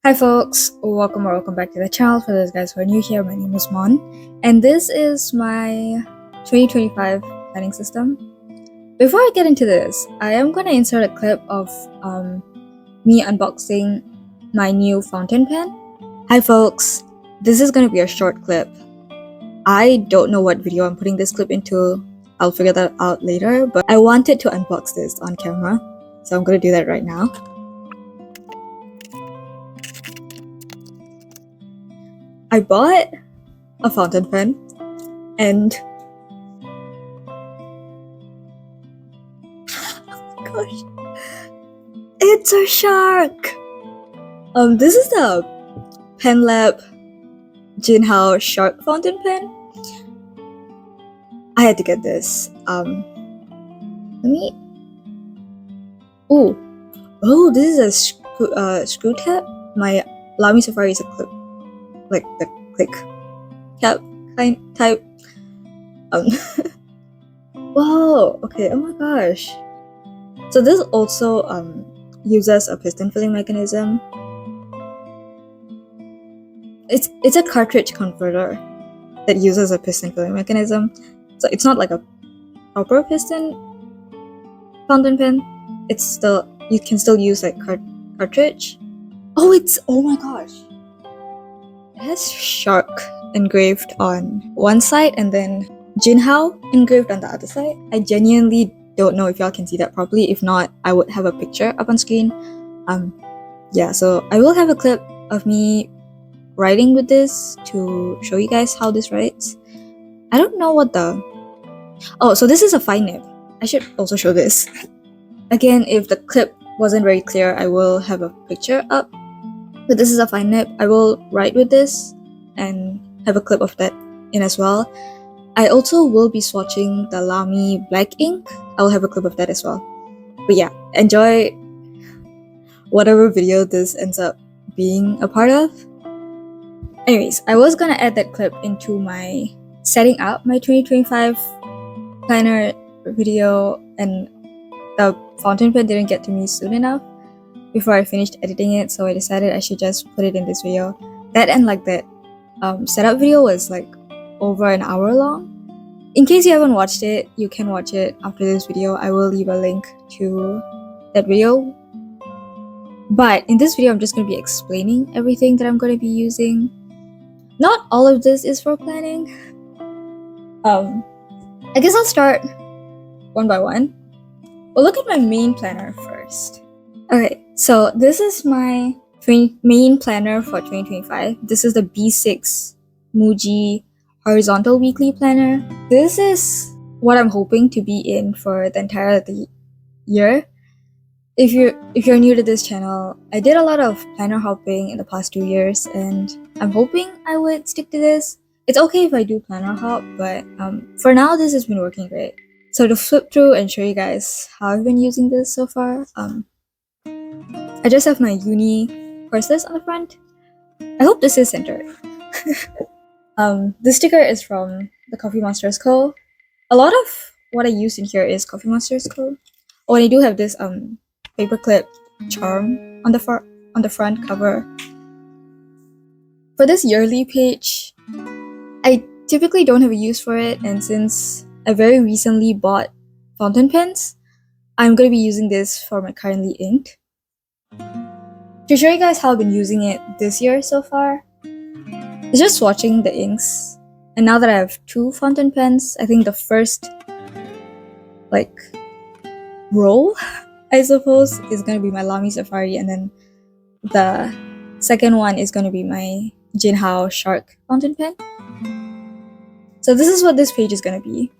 Hi folks, welcome back to the channel. For those guys who are new here, my name is Mon, and this is my 2025 planning system. Before I get into this, I am going to insert a clip of me unboxing my new fountain pen. Hi folks, this is going to be a short clip. I don't know what video I'm putting this clip into. I'll figure that out later, but I wanted to unbox this on camera, so I'm going to do that right now. I bought a fountain pen and oh gosh, it's a shark. This is the Pen Lab Jinhao shark fountain pen. I had to get this. Let me. Oh, this is a screw cap. My Lamy Safari is a clip, like the click cap kind type. Wow. Okay. Oh my gosh. So this also uses a piston filling mechanism. It's a cartridge converter that uses a piston filling mechanism. So it's not like a proper piston fountain pen. It's still, you can still use like cartridge. Oh my gosh. It has shark engraved on one side and then Jinhao engraved on the other side. I genuinely don't know if y'all can see that properly. If not, I would have a picture up on screen. Yeah, so I will have a clip of me writing with this to show you guys how this writes. I don't know what the... Oh, so this is a fine nib. I should also show this. Again, if the clip wasn't very clear, I will have a picture up. But this is a fine nib. I will write with this and have a clip of that in as well. I also will be swatching the Lamy black ink. I will have a clip of that as well. But yeah, enjoy whatever video this ends up being a part of. Anyways, I was gonna add that clip into my setting up my 2025 planner video, and the fountain pen didn't get to me soon enough before I finished editing it, so I decided I should just put it in this video. That and like that setup video was like over an hour long. In case you haven't watched it, you can watch it after this video. I will leave a link to that video. But in this video, I'm just going to be explaining everything that I'm going to be using. Not all of this is for planning. I guess I'll start one by one. We'll look at my main planner first. Okay, so this is my main planner for 2025. This is the B6 Muji horizontal weekly planner. This is what I'm hoping to be in for the entire year. If you're new to this channel, I did a lot of planner hopping in the past 2 years, and I'm hoping I would stick to this. It's okay if I do planner hop, but for now this has been working great. So to flip through and show you guys how I've been using this so far, I just have my uni courses on the front. I hope this is centered. This sticker is from the Coffee Monsters Co. A lot of what I use in here is Coffee Monsters Co. Oh, and I do have this paperclip charm on the front cover. For this yearly page, I typically don't have a use for it, and since I very recently bought fountain pens, I'm going to be using this for my currently inked. To show you guys how I've been using it this year so far, it's just swatching the inks. And now that I have 2 fountain pens, I think the first like row, I suppose, is going to be my Lamy Safari, and then the second one is going to be my Jinhao shark fountain pen. So this is what this page is going to be.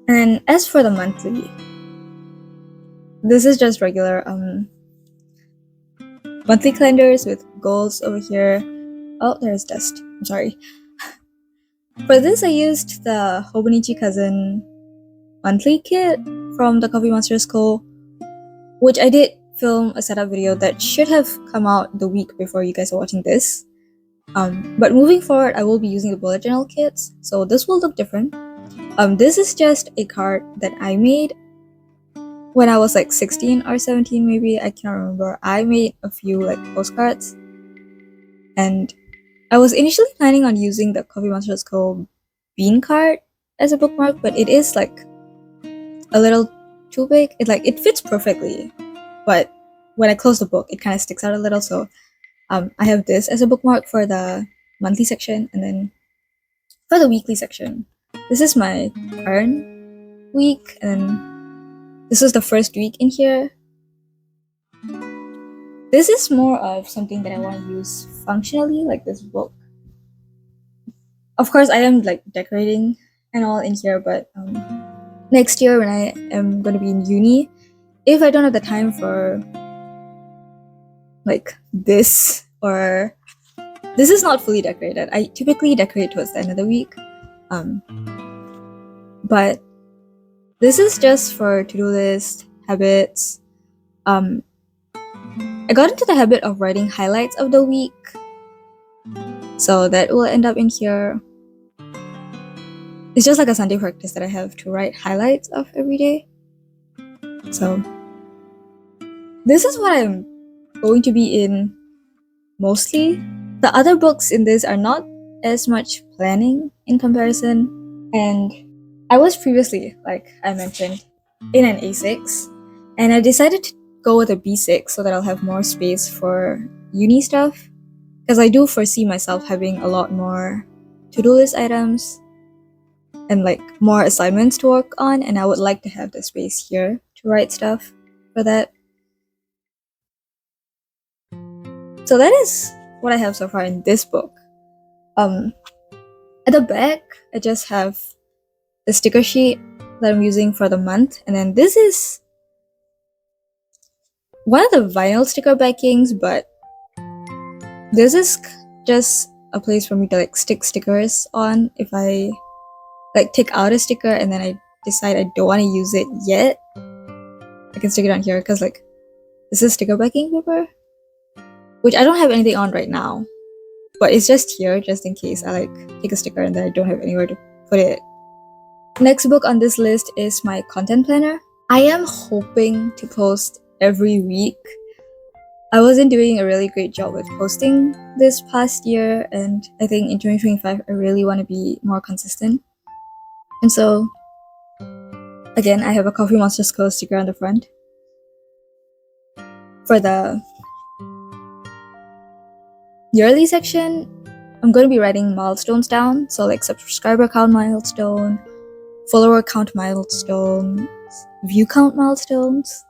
And as for the monthly, this is just regular monthly calendars with goals over here. Oh, there's dust. I'm sorry. For this, I used the Hobonichi Cousin monthly kit from the Coffee Monsters Co., which I did film a setup video that should have come out the week before you guys are watching this. But moving forward, I will be using the bullet journal kits, so this will look different. This is just a card that I made when I was like 16 or 17 maybe, I can't remember, I made a few like postcards. And I was initially planning on using the Coffee Monsters Co. bean card as a bookmark, but it is like a little too big. It fits perfectly, but when I close the book, it kind of sticks out a little. So I have this as a bookmark for the monthly section, and then for the weekly section, this is my current week, and this is the first week in here. This is more of something that I want to use functionally, like this book. Of course, I am like decorating and all in here, but next year when I am going to be in uni, if I don't have the time for like this, or this is not fully decorated. I typically decorate towards the end of the week, but this is just for to-do list, habits. I got into the habit of writing highlights of the week, so that will end up in here. It's just like a Sunday practice that I have to write highlights of every day. So this is what I'm going to be in mostly. The other books in this are not as much planning in comparison, and I was previously, like I mentioned, in an A6, and I decided to go with a B6 so that I'll have more space for uni stuff, because I do foresee myself having a lot more to-do list items and like more assignments to work on, and I would like to have the space here to write stuff for that. So that is what I have so far in this book. At the back, I just have the sticker sheet that I'm using for the month, and then this is one of the vinyl sticker backings, but this is just a place for me to like stick stickers on. If I like take out a sticker and then I decide I don't want to use it yet, I can stick it on here, because like this is sticker backing paper, which I don't have anything on right now, but it's just here just in case I like take a sticker and then I don't have anywhere to put it. Next book on this list is my content planner. I am hoping to post every week. I wasn't doing a really great job with posting this past year, and I think in 2025 I really want to be more consistent. And so again, I have a Coffee Monsters Co. sticker on the front. For the yearly section, I'm going to be writing milestones down, so like subscriber count milestone, follower count milestones, view count milestones.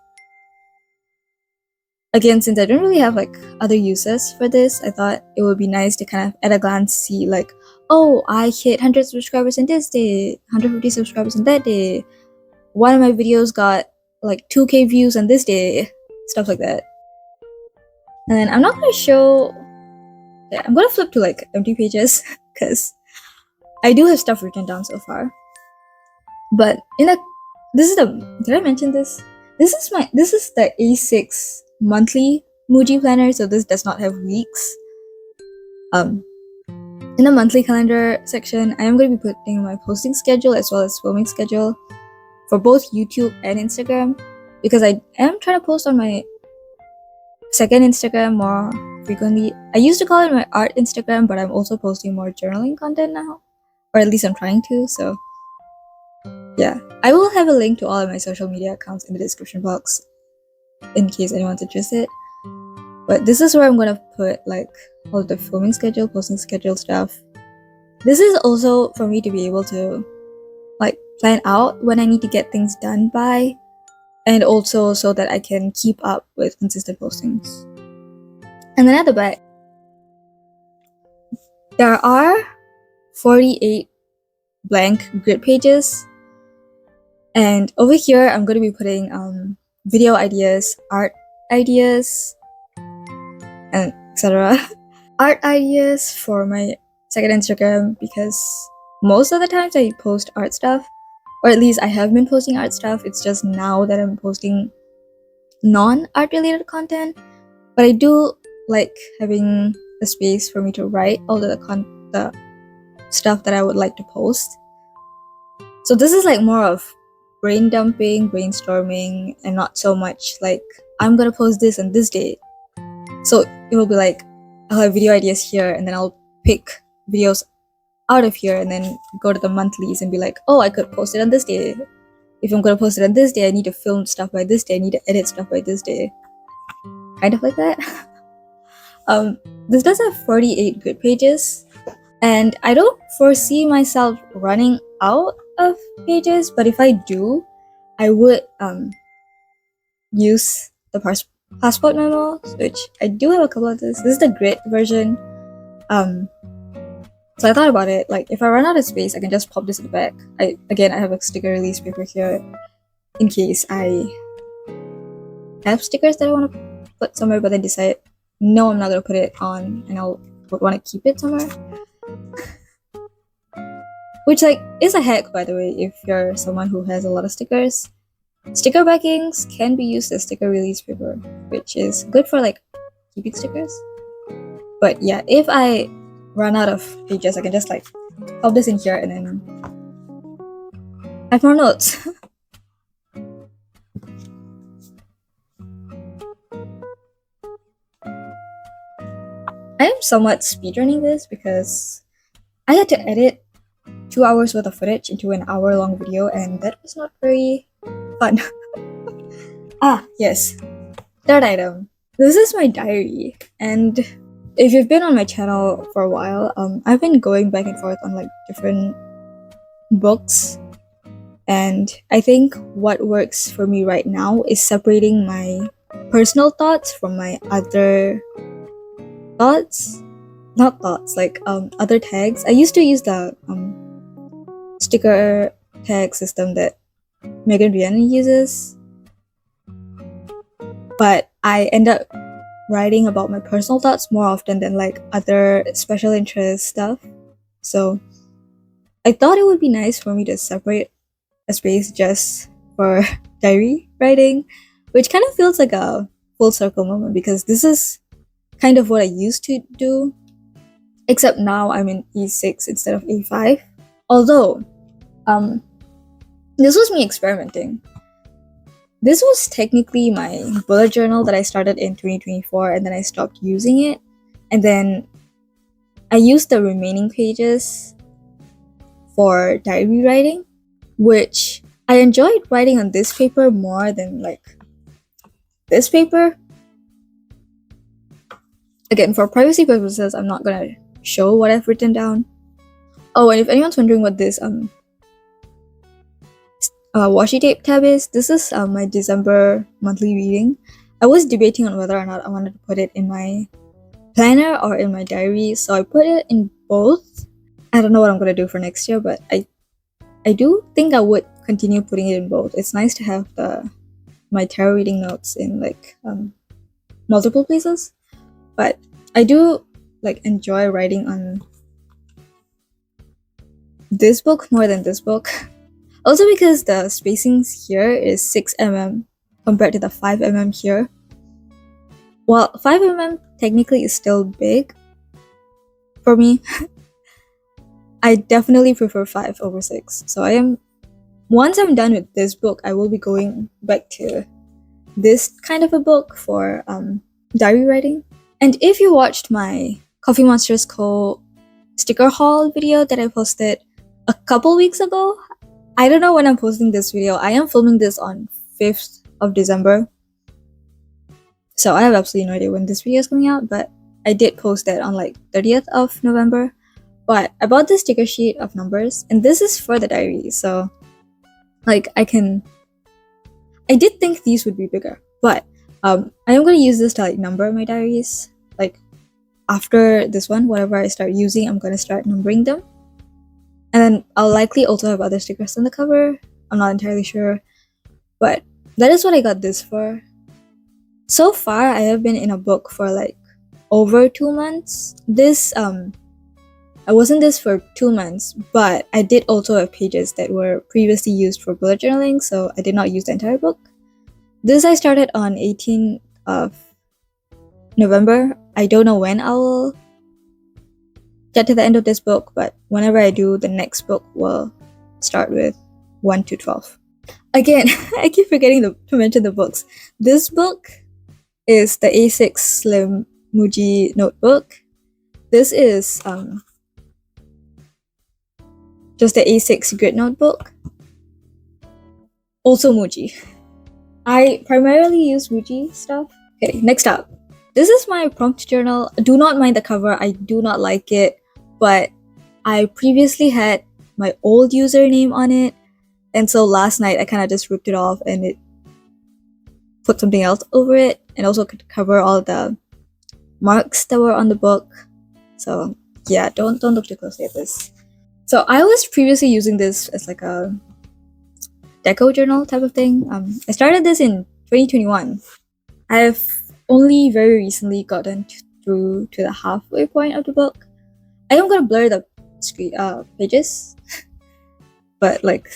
Again, since I don't really have like other uses for this, I thought it would be nice to kind of at a glance see like, oh, I hit 100 subscribers in this day, 150 subscribers in that day, one of my videos got like 2K views on this day, stuff like that. And then I'm not going to show, I'm going to flip to like empty pages because I do have stuff written down so far. But did I mention this? This is the A6 monthly Muji planner, so this does not have weeks. In the monthly calendar section, I am going to be putting my posting schedule as well as filming schedule for both YouTube and Instagram, because I am trying to post on my second Instagram more frequently. I used to call it my art Instagram, but I'm also posting more journaling content now, or at least I'm trying to. So yeah, I will have a link to all of my social media accounts in the description box in case anyone's interested. But this is where I'm gonna put like all the filming schedule, posting schedule stuff. This is also for me to be able to like plan out when I need to get things done by, and also so that I can keep up with consistent postings. And then at the back, there are 48 blank grid pages, and over here I'm going to be putting video ideas, art ideas, and etc. Art ideas for my second Instagram, because most of the times I post art stuff, or at least I have been posting art stuff. It's just now that I'm posting non-art related content, but I do like having the space for me to write all the stuff that I would like to post. So this is like more of brain dumping, brainstorming, and not so much like I'm gonna post this on this day. So it will be like I'll have video ideas here, and then I'll pick videos out of here and then go to the monthlies and be like, oh, I could post it on this day. If I'm gonna post it on this day, I need to film stuff by this day. I need to edit stuff by this day. Kind of like that. This does have 48 grid pages, and I don't foresee myself running out of pages, but if I do, I would use the passport memo, which I do have a couple of this. This is the grid version. So I thought about it, like if I run out of space, I can just pop this in the back. I have a sticker release paper here in case I have stickers that I want to put somewhere, but then decide, no, I'm not going to put it on, and I'll want to keep it somewhere. Which like is a hack, by the way, if you're someone who has a lot of stickers. Sticker backings can be used as sticker release paper, which is good for like keeping stickers. But yeah, if I run out of pages, I can just like pop this in here and then have more notes. I am somewhat speedrunning this because I had to edit 2 hours worth of footage into an hour-long video, and that was not very fun. Yes. Third item. This is my diary, and if you've been on my channel for a while, I've been going back and forth on like different books, and I think what works for me right now is separating my personal thoughts from my other thoughts. Not thoughts, like other tags. I used to use the sticker tag system that Megan Rhiannon uses, but I end up writing about my personal thoughts more often than like other special interest stuff. So I thought it would be nice for me to separate a space just for diary writing, which kind of feels like a full circle moment because this is kind of what I used to do, except now I'm in E6 instead of A5. Although, this was me experimenting. This was technically my bullet journal that I started in 2024, and then I stopped using it. And then I used the remaining pages for diary writing, which I enjoyed writing on this paper more than like this paper. Again, for privacy purposes, I'm not gonna show what I've written down. Oh, and if anyone's wondering what this washi tape tab is, this is my December monthly reading. I was debating on whether or not I wanted to put it in my planner or in my diary, so I put it in both. I don't know what I'm gonna do for next year, but I do think I would continue putting it in both. It's nice to have my tarot reading notes in like multiple places, but I do like enjoy writing on this book more than this book. Also because the spacings here is 6mm compared to the 5mm here. While 5mm technically is still big for me, I definitely prefer 5 over 6. So once I'm done with this book, I will be going back to this kind of a book for diary writing. And if you watched my Coffee Monsters Co. sticker haul video that I posted a couple weeks ago, I don't know when I'm posting this video. I am filming this on 5th of December. So I have absolutely no idea when this video is coming out, but I did post that on like 30th of November. But I bought this sticker sheet of numbers, and this is for the diary. So like I did think these would be bigger, but I am going to use this to like number my diaries. Like after this one, whatever I start using, I'm going to start numbering them. And then I'll likely also have other stickers on the cover. I'm not entirely sure. But that is what I got this for. So far, I have been in a book for like over 2 months. I wasn't this for 2 months, but I did also have pages that were previously used for bullet journaling, so I did not use the entire book. This I started on 18th of November. I don't know when I will get to the end of this book, but whenever I do, the next book will start with 1 to 12. Again, I keep forgetting to mention the books. This book is the A6 Slim Muji notebook. This is just the A6 grid notebook. Also Muji. I primarily use Muji stuff. Okay, next up. This is my prompt journal. Do not mind the cover. I do not like it, but I previously had my old username on it, and so last night I kind of just ripped it off and it put something else over it, and also could cover all the marks that were on the book. So yeah, don't look too closely at this. So I was previously using this as like a deco journal type of thing. I started this in 2021. I've only very recently gotten through to the halfway point of the book. I am gonna blur the pages, but like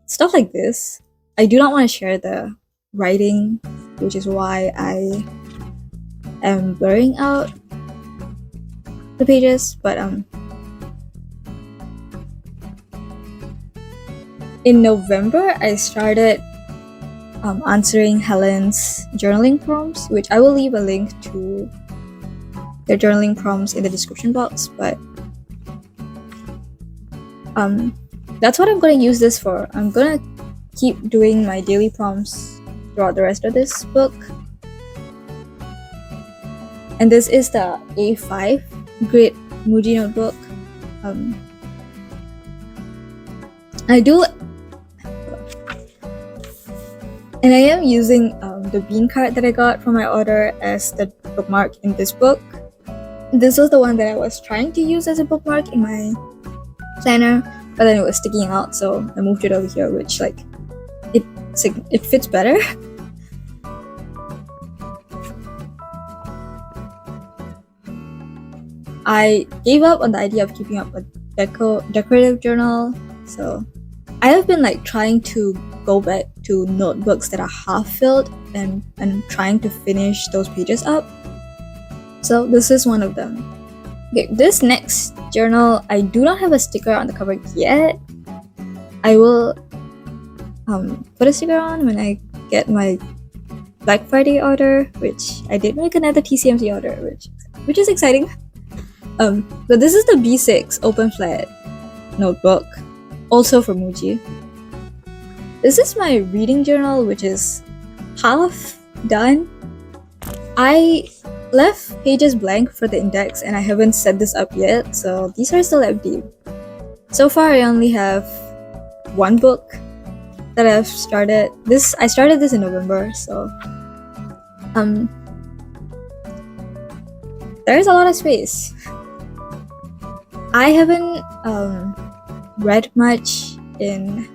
stuff like this, I do not want to share the writing, which is why I am blurring out the pages. But in November, I started answering Helen's journaling prompts, which I will leave a link to their journaling prompts in the description box. But that's what I'm going to use this for. I'm going to keep doing my daily prompts throughout the rest of this book. And this is the A5 grid Muji notebook. And I am using the bean card that I got from my order as the bookmark in this book. This was the one that I was trying to use as a bookmark in my planner, but then it was sticking out, so I moved it over here, which like it fits better. I gave up on the idea of keeping up a decorative journal, so I have been like trying to go back to notebooks that are half filled and trying to finish those pages up. So this is one of them. Okay, this next journal, I do not have a sticker on the cover yet. I will put a sticker on when I get my Black Friday order, which I did make another TCMC order, which is exciting. But this is the B6 open flat notebook, also from Muji. This is my reading journal, which is half done. I left pages blank for the index and I haven't set this up yet, so these are still empty. So far I only have one book that I've started. I started this in November, so there's a lot of space. I haven't read much in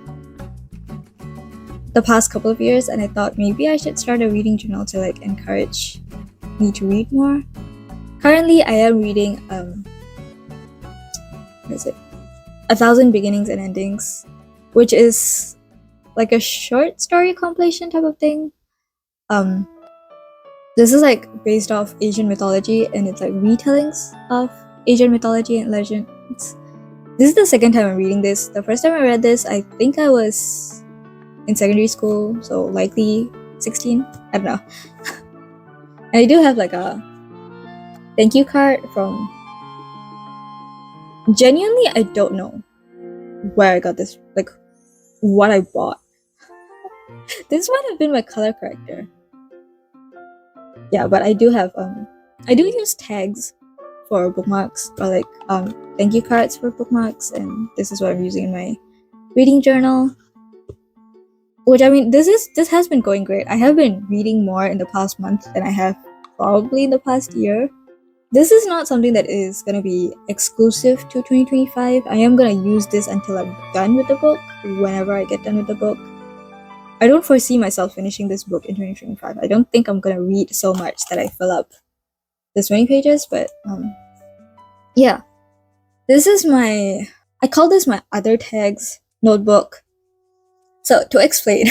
the past couple of years, and I thought maybe I should start a reading journal to like encourage me to read more. Currently, I am reading what is it? 1,000 Beginnings and Endings, which is like a short story compilation type of thing. This is like based off Asian mythology, and it's like retellings of Asian mythology and legends. This is the second time I'm reading this. The first time I read this, I think I was in secondary school, so likely 16. I don't know. And I do have like a thank you card from. Genuinely, I don't know where I got this, like what I bought. This might have been my color corrector. Yeah, but I do have I do use tags for bookmarks, or like thank you cards for bookmarks, and this is what I'm using in my reading journal. Which, I mean, this has been going great. I have been reading more in the past month than I have probably in the past year. This is not something that is going to be exclusive to 2025. I am going to use this until I'm done with the book, whenever I get done with the book. I don't foresee myself finishing this book in 2025. I don't think I'm going to read so much that I fill up this many pages, but yeah. This is I call this my other tags notebook. So to explain,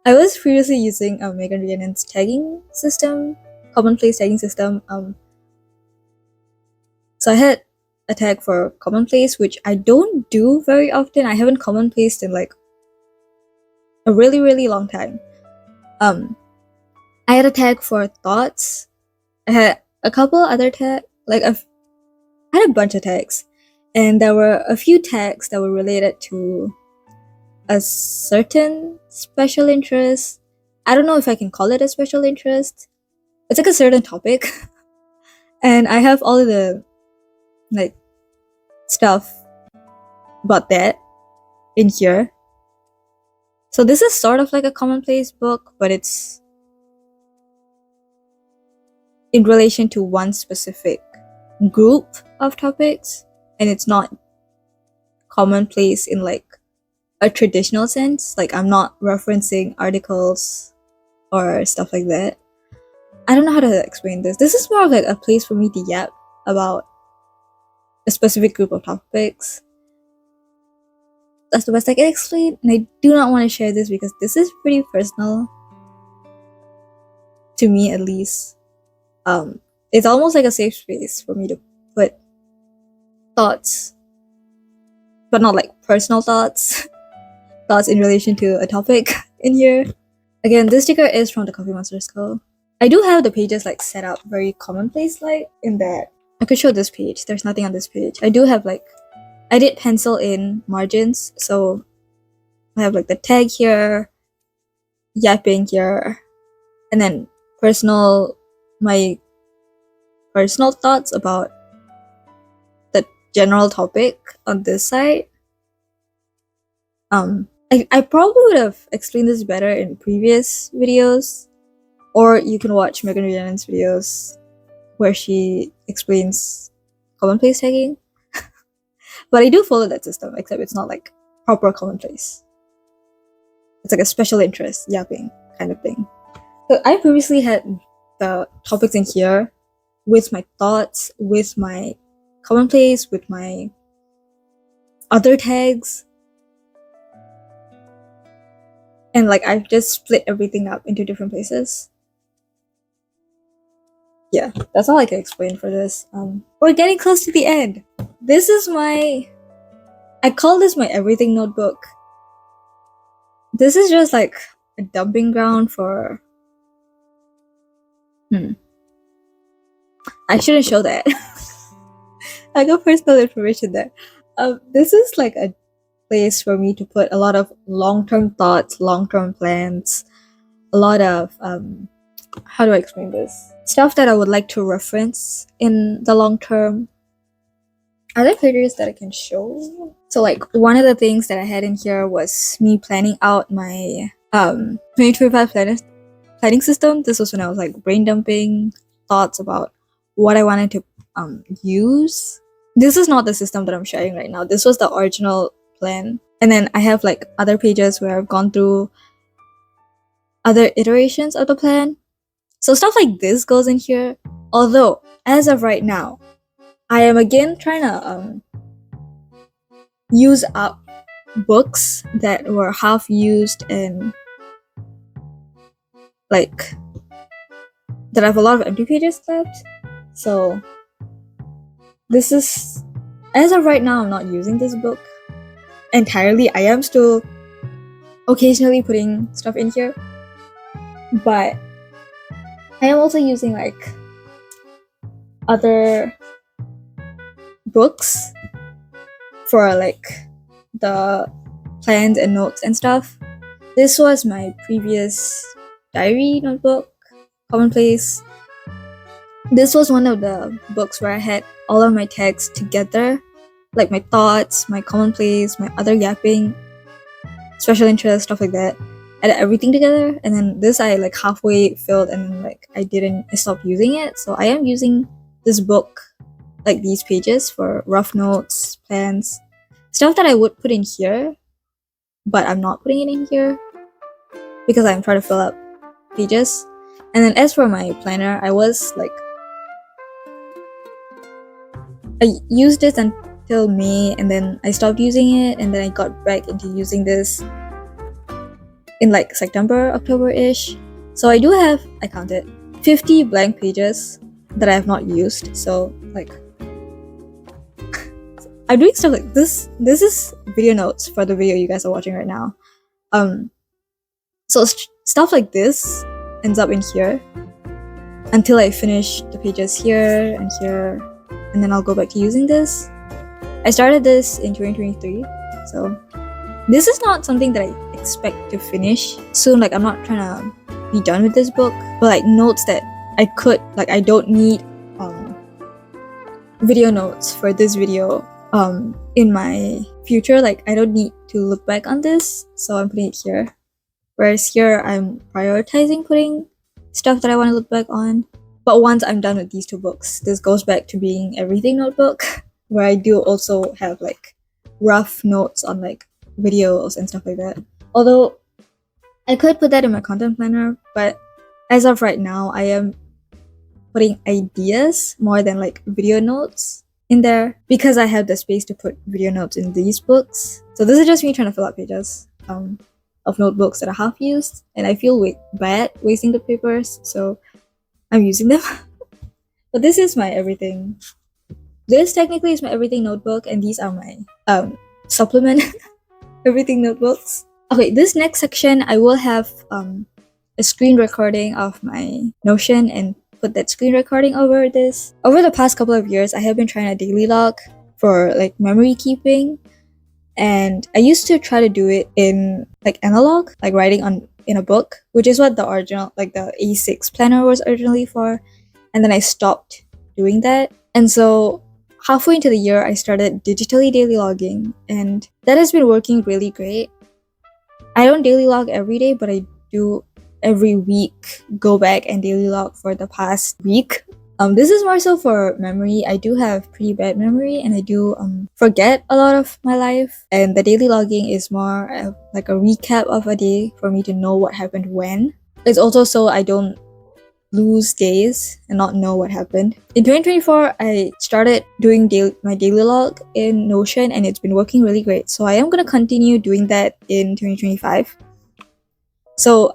I was previously using Megan Rhiannon's tagging system, commonplace tagging system. So I had a tag for commonplace, which I don't do very often. I haven't commonplaced in like a really, really long time. I had a tag for thoughts. I had a couple other tags, like I had a bunch of tags, and there were a few tags that were related to a certain special interest. I don't know if I can call it a special interest. It's like a certain topic. And I have all of the like stuff about that in here. So this is sort of like a commonplace book, but it's in relation to one specific group of topics, and it's not commonplace in like a traditional sense. Like I'm not referencing articles or stuff like that. I don't know how to explain this. This is more of like a place for me to yap about a specific group of topics. That's the best I can explain, and I do not want to share this because this is pretty personal to me, at least. It's almost like a safe space for me to put thoughts, but not like personal thoughts, thoughts in relation to a topic in here. Again, this sticker is from the Coffee Monsters Co. I do have the pages like set up very commonplace like in that. I could show this page. There's nothing on this page. I do have like, I did pencil in margins, so I have like the tag here, yapping here, and then my personal thoughts about the general topic on this side. I probably would have explained this better in previous videos, or you can watch Megan Rhiannon's videos where she explains commonplace tagging. But I do follow that system, except it's not like proper commonplace. It's like a special interest yapping kind of thing. So I previously had the topics in here with my thoughts, with my commonplace, with my other tags. And like I've just split everything up into different places. Yeah, that's all I can explain for this. We're getting close to the end. This is I call this my everything notebook. This is just like a dumping ground for I shouldn't show that. I got personal information there. This is like a place for me to put a lot of long-term thoughts, long-term plans, a lot of how do I explain this? Stuff that I would like to reference in the long term. Are there pictures that I can show? So like one of the things that I had in here was me planning out my 2025 planning system. This was when I was like brain dumping thoughts about what I wanted to use. This is not the system that I'm sharing right now. This was the original plan. And then I have like other pages where I've gone through other iterations of the plan. So stuff like this goes in here. Although, as of right now, I am again trying to use up books that were half used and like that have a lot of empty pages left. So this is, as of right now, I'm not using this book entirely. I am still occasionally putting stuff in here, but I am also using like other books for like the plans and notes and stuff. This was my previous diary notebook, commonplace. This was one of the books where I had all of my tags together, like my thoughts, my commonplace, my other yapping, special interest, stuff like that. I had everything together, and then this I like halfway filled, and then like I stopped using it. So I am using this book, like these pages, for rough notes, plans, stuff that I would put in here, but I'm not putting it in here because I'm trying to fill up pages. And then as for my planner, I used this until May, and then I stopped using it, and then I got back into using this in like September, October-ish. So I do have, I counted, 50 blank pages that I have not used. So like I'm doing stuff like this. This is video notes for the video you guys are watching right now. So stuff like this ends up in here until I finish the pages here, and then I'll go back to using this. I started this in 2023, so this is not something that I expect to finish soon. Like, I'm not trying to be done with this book, but like notes that I could, like, I don't need video notes for this video in my future. Like, I don't need to look back on this, so I'm putting it here. Whereas here, I'm prioritizing putting stuff that I want to look back on. But once I'm done with these two books, this goes back to being everything notebook, where I do also have like rough notes on like videos and stuff like that. Although I could put that in my content planner, but as of right now, I am putting ideas more than like video notes in there because I have the space to put video notes in these books. So this is just me trying to fill out pages of notebooks that are half used, and I feel bad wasting the papers, so I'm using them. But this is my everything. This technically is my everything notebook, and these are my supplement everything notebooks. Okay, this next section I will have a screen recording of my Notion and put that screen recording over this. Over the past couple of years, I have been trying to daily log for like memory keeping, and I used to try to do it in like analog, like writing in a book, which is what the original, like the A6 planner was originally for, and then I stopped doing that. And so halfway into the year, I started digitally daily logging, and that has been working really great. I don't daily log every day, but I do every week go back and daily log for the past week. This is more so for memory. I do have pretty bad memory, and I do forget a lot of my life, and the daily logging is more like a recap of a day for me to know what happened when. It's also so I don't lose days and not know what happened. In 2024, I started doing my daily log in Notion, and it's been working really great. So I am going to continue doing that in 2025. So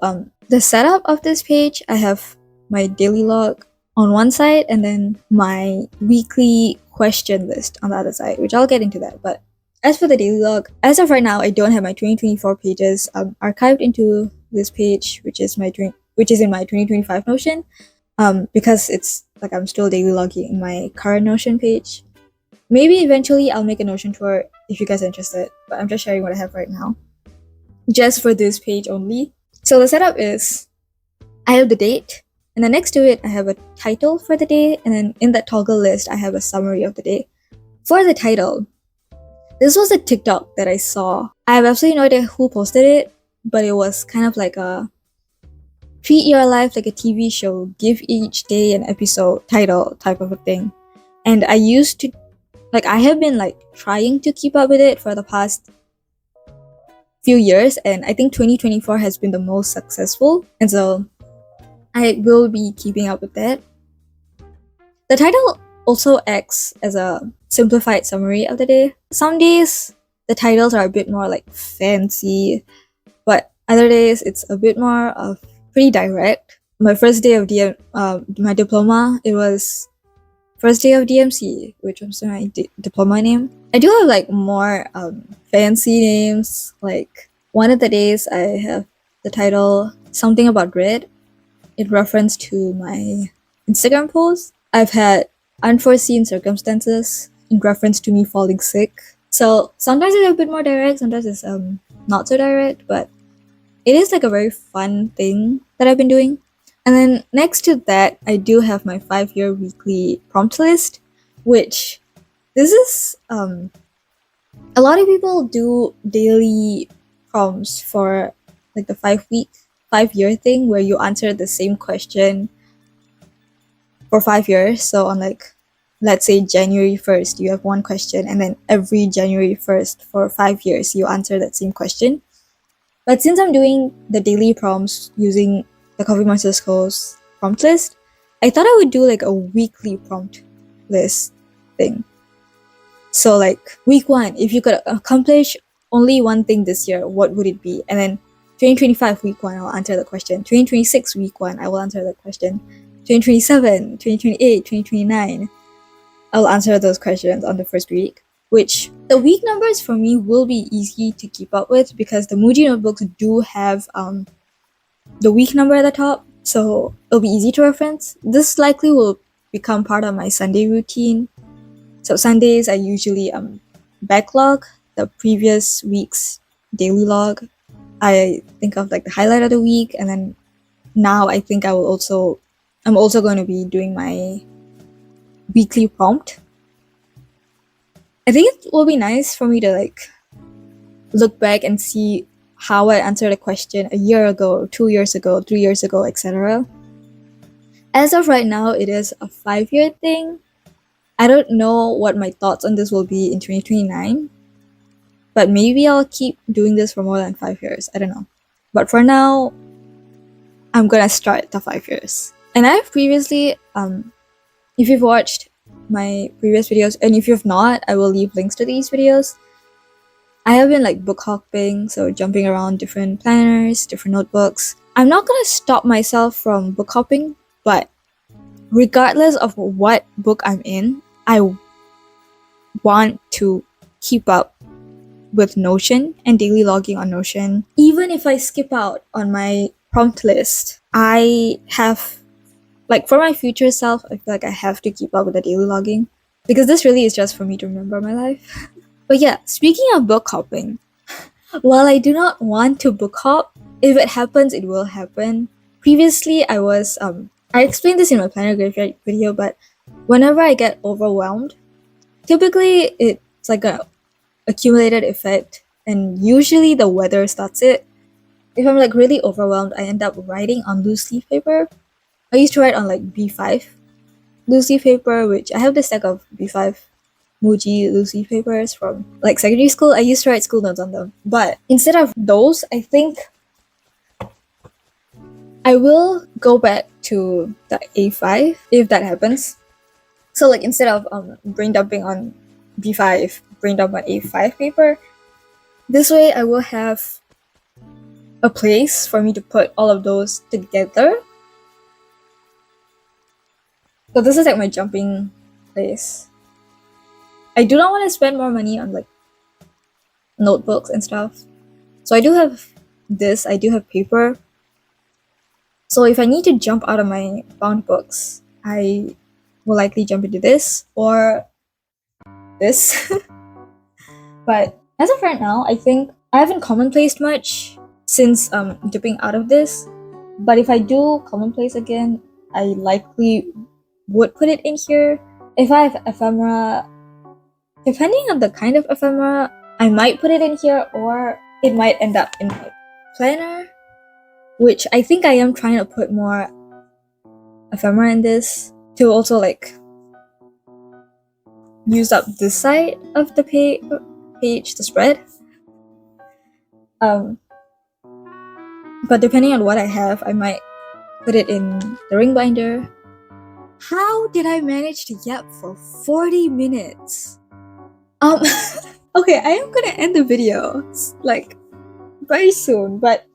the setup of this page, I have my daily log on one side and then my weekly question list on the other side, which I'll get into that. But as for the daily log, as of right now, I don't have my 2024 pages archived into this page, which is in my 2025 Notion, because it's like I'm still daily logging in my current Notion page. Maybe eventually I'll make a Notion tour if you guys are interested, but I'm just sharing what I have right now, just for this page only. So the setup is, I have the date, and then next to it, I have a title for the day, and then in that toggle list, I have a summary of the day. For the title, this was a TikTok that I saw. I have absolutely no idea who posted it, but it was kind of like a treat your life like a TV show, give each day an episode title type of a thing. And I used to, like, I have been like trying to keep up with it for the past few years, and I think 2024 has been the most successful, and so I will be keeping up with that. The title also acts as a simplified summary of the day. Some days the titles are a bit more like fancy, but other days it's a bit more of pretty direct. My first day of my diploma, it was first day of DMC, which was my diploma name. I do have like more fancy names. Like one of the days I have the title something about red in reference to my Instagram post. I've had unforeseen circumstances in reference to me falling sick. So sometimes it's a bit more direct, sometimes it's not so direct, but it is like a very fun thing that I've been doing. And then next to that, I do have my 5-year weekly prompt list, which this is a lot of people do daily prompts for like the 5-year thing where you answer the same question for 5 years. So on like, let's say January 1st, you have one question, and then every January 1st for 5 years, you answer that same question. But since I'm doing the daily prompts using the Coffee Monsters Co's prompt list, I thought I would do like a weekly prompt list thing. So like week 1, if you could accomplish only one thing this year, what would it be? And then 2025 week 1, I'll answer the question. 2026 week 1, I will answer the question. 2027, 2028, 2029, I'll answer those questions on the first week. Which the week numbers for me will be easy to keep up with because the Muji notebooks do have the week number at the top, so it'll be easy to reference. This likely will become part of my Sunday routine. So Sundays I usually backlog the previous week's daily log. I think of like the highlight of the week, and then now I think I'm also going to be doing my weekly prompt. I think it will be nice for me to like look back and see how I answered a question a year ago, 2 years ago, 3 years ago, etc. As of right now, it is a 5-year thing. I don't know what my thoughts on this will be in 2029, but maybe I'll keep doing this for more than 5 years. I don't know. But for now, I'm gonna start the 5 years. And I've previously, if you've watched my previous videos, and if you've not, I will leave links to these videos. I have been like book hopping, so jumping around different planners, different notebooks. I'm not gonna stop myself from book hopping, but regardless of what book I'm in, I want to keep up with Notion and daily logging on Notion. Even if I skip out on my prompt list, I have, like, for my future self, I feel like I have to keep up with the daily logging, because this really is just for me to remember my life. But yeah, speaking of book hopping, while I do not want to book hop, if it happens, it will happen. Previously, I explained this in my planner graveyard video, but whenever I get overwhelmed, typically it's like a accumulated effect, and usually the weather starts it. If I'm like really overwhelmed, I end up writing on loose leaf paper. I used to write on like B5 loose leaf paper, which I have this stack of B5 Muji loose leaf papers from like secondary school. I used to write school notes on them. But instead of those, I think I will go back to the A5 if that happens. So like instead of brain dumping on B5, brain dump on A5 paper, this way I will have a place for me to put all of those together. So this is like my jumping place. I do not want to spend more money on like notebooks and stuff. So I do have this, I do have paper. So if I need to jump out of my bound books, I will likely jump into this or this. But as of right now, I think I haven't commonplaced much since dipping out of this. But if I do commonplace again, I likely would put it in here. If I have ephemera, depending on the kind of ephemera, I might put it in here, or it might end up in my planner, which I think I am trying to put more ephemera in this to also like use up this side of the page, the spread. But depending on what I have, I might put it in the ring binder. How did I manage to yap for 40 minutes? Okay, I am gonna end the video like very soon, but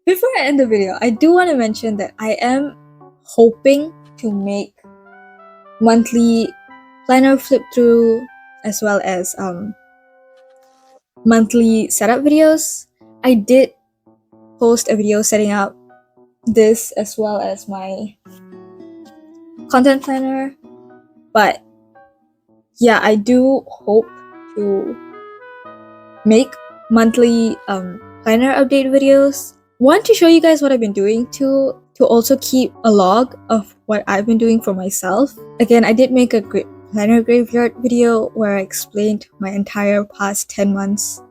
before I end the video, I do want to mention that I am hoping to make monthly planner flip through as well as monthly setup videos. I did post a video setting up this as well as my content planner, but yeah, I do hope to make monthly planner update videos. Want to show you guys what I've been doing to also keep a log of what I've been doing for myself. Again, I did make a planner graveyard video where I explained my entire past 10 months.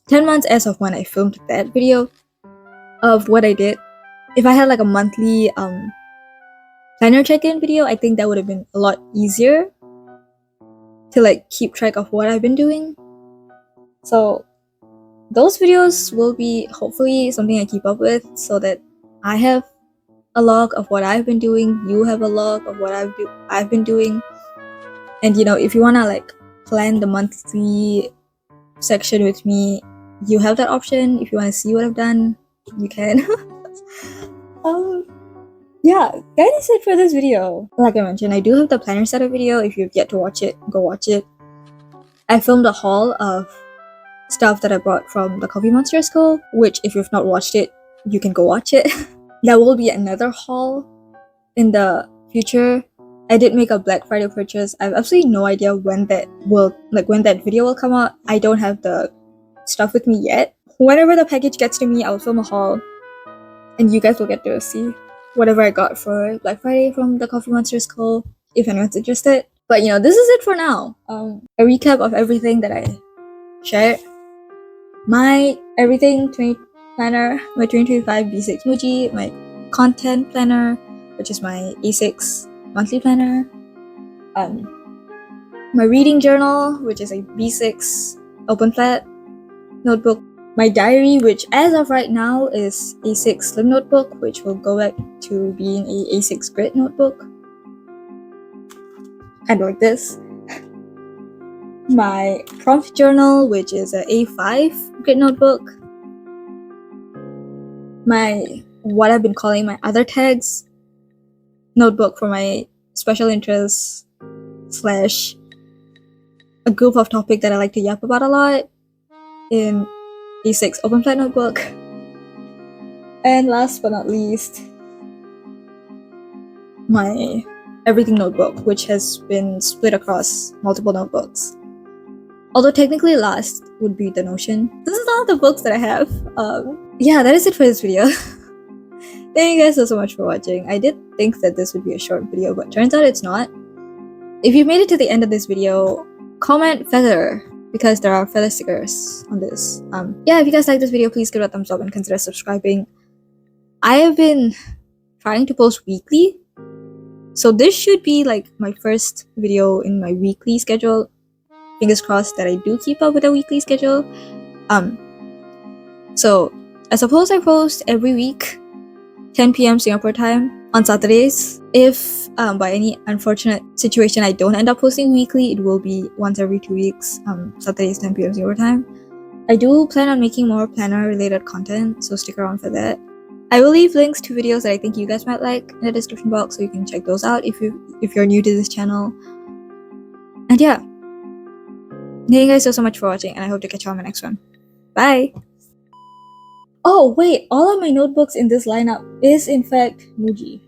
10 months as of when I filmed that video of what I did. If I had like a monthly planner check-in video, I think that would have been a lot easier to like keep track of what I've been doing. So those videos will be hopefully something I keep up with, so that I have a log of what I've been doing, you have a log of what I've been doing. And you know, if you wanna like plan the monthly section with me, you have that option. If you wanna see what I've done, you can. Yeah, that is it for this video. Like I mentioned, I do have the planner setup video. If you've yet to watch it, go watch it. I filmed a haul of stuff that I bought from the Coffee Monster School, which if you've not watched it, you can go watch it. There will be another haul in the future. I did make a Black Friday purchase. I have absolutely no idea when that video will come out. I don't have the stuff with me yet. Whenever the package gets to me, I'll film a haul, and you guys will get to see whatever I got for Black Friday from the Coffee Monsters Co. if anyone's interested. But this is it for now. A recap of everything that I shared. My everything 20 planner, my 2025 B6 Muji, my content planner, which is my A6 monthly planner, my reading journal, which is a B6 open flat notebook, my diary, which as of right now is A6 Slim notebook, which will go back to being a A6 grit notebook, kind of like this. My prompt journal, which is a A5 grit notebook. My what I've been calling my other tags notebook for my special interests / a group of topic that I like to yap about a lot in A6 open flat notebook. And last but not least, my everything notebook, which has been split across multiple notebooks. Although technically last would be the Notion. This is all the books that I have. Yeah, that is it for this video. Thank you guys so much for watching. I did think that this would be a short video, but turns out it's not. If you made it to the end of this video, comment feather, because there are feather stickers on this. Yeah, if you guys like this video, please give it a thumbs up and consider subscribing. I have been trying to post weekly, so this should be like my first video in my weekly schedule. Fingers crossed that I do keep up with a weekly schedule. So I suppose I post every week, 10 p.m. Singapore time on Saturdays. If by any unfortunate situation I don't end up posting weekly, it will be once every 2 weeks, Saturdays 10 p.m. Singapore time. I do plan on making more planner related content, so stick around for that. I will leave links to videos that I think you guys might like in the description box, so you can check those out if you're new to this channel. And yeah, thank you guys so much for watching, and I hope to catch you on my next one. Bye! Oh wait, all of my notebooks in this lineup is in fact Muji.